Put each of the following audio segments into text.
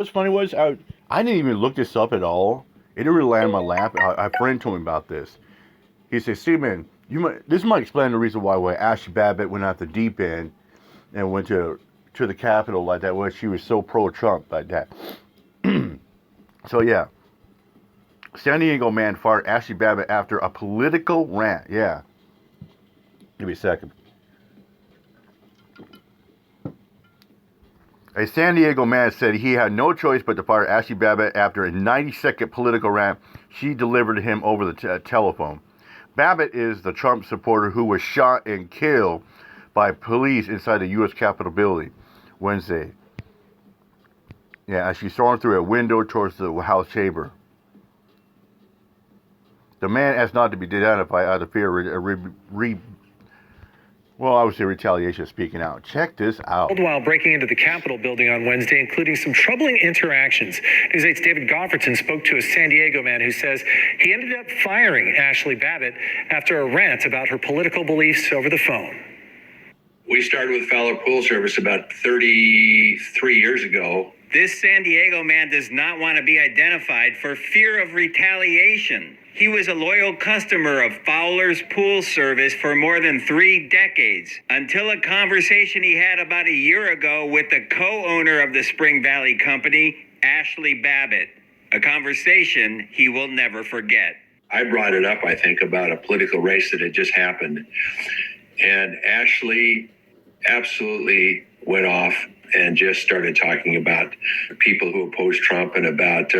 What's funny was I didn't even look this up at all. It didn't really land in my lap. A friend told me about this. He said, "Steven, this might explain the reason why when Ashli Babbitt went out the deep end and went to the Capitol like that, where she was so pro-Trump like that." So yeah, San Diego man fired Ashli Babbitt after a political rant. Yeah, give me a second. A San Diego man said he had no choice but to fire Ashli Babbitt after a 90-second political rant she delivered to him over the telephone. Babbitt is the Trump supporter who was shot and killed by police inside the U.S. Capitol building Wednesday. Yeah, as she stormed through a window towards the House chamber. The man asked not to be identified out of fear I would say retaliation speaking out. Check this out. While breaking into the Capitol building on Wednesday, including some troubling interactions. News 8's David Gofferton spoke to a San Diego man who says he ended up firing Ashli Babbitt after a rant about her political beliefs over the phone. We started with Fowler Pool Service about 33 years ago. This San Diego man does not want to be identified for fear of retaliation. He was a loyal customer of Fowler's Pool Service for more than 3 decades, until a conversation he had about a year ago with the co-owner of the Spring Valley Company, Ashli Babbitt. A conversation he will never forget. I brought it up, I think, about a political race that had just happened. And Ashli absolutely went off and just started talking about people who oppose Trump and about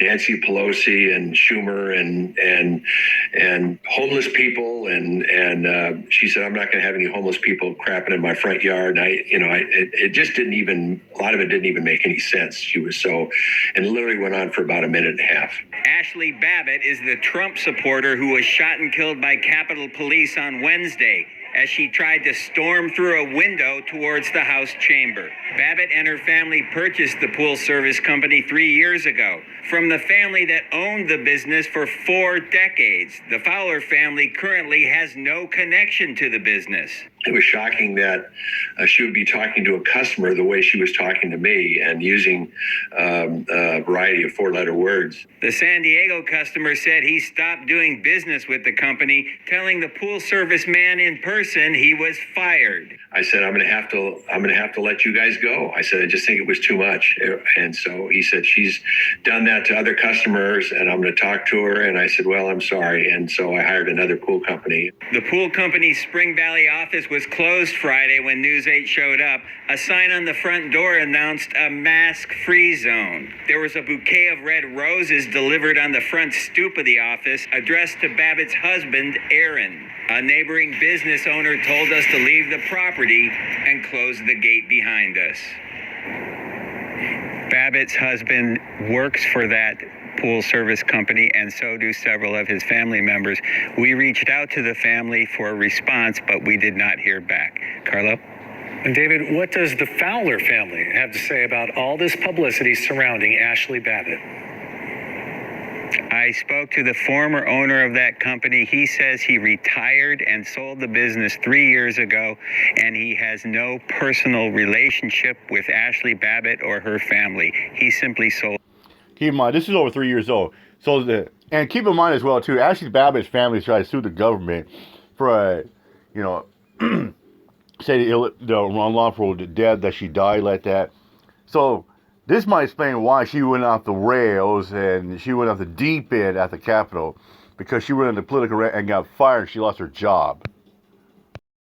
Nancy Pelosi and Schumer and homeless people. And she said, "I'm not going to have any homeless people crapping in my front yard." And it just didn't even, a lot of it didn't even make any sense. She was so, and literally went on for about a minute and a half. Ashli Babbitt is the Trump supporter who was shot and killed by Capitol Police on Wednesday as she tried to storm through a window towards the House chamber. Babbitt and her family purchased the pool service company 3 years ago from the family that owned the business for 4 decades. The Fowler family currently has no connection to the business. It was shocking that she would be talking to a customer the way she was talking to me and using a variety of 4-letter words. The San Diego customer said he stopped doing business with the company, telling the pool service man in person he was fired. I said, I'm going to have to let you guys go. I said, I just think it was too much. And so he said, she's done that to other customers and I'm going to talk to her. And I said, well, I'm sorry. And so I hired another pool company. The pool company's Spring Valley office was closed Friday when News 8 showed up. A sign on the front door announced a mask-free zone. There was a bouquet of red roses delivered on the front stoop of the office, addressed to Babbitt's husband, Aaron. A neighboring business owner told us to leave the property and close the gate behind us. Babbitt's husband works for that pool service company, and so do several of his family members. We reached out to the family for a response, but we did not hear back. Carlo? And David, what does the Fowler family have to say about all this publicity surrounding Ashli Babbitt? I spoke to the former owner of that company. He says he retired and sold the business 3 years ago, and he has no personal relationship with Ashli Babbitt or her family. He simply sold. Keep in mind, this is over 3 years old. And keep in mind as well, too, Ashli Babbitt's family tried to sue the government for, say the unlawful death that she died like that. So this might explain why she went off the rails and she went off the deep end at the Capitol, because she went into political rant and got fired. She lost her job.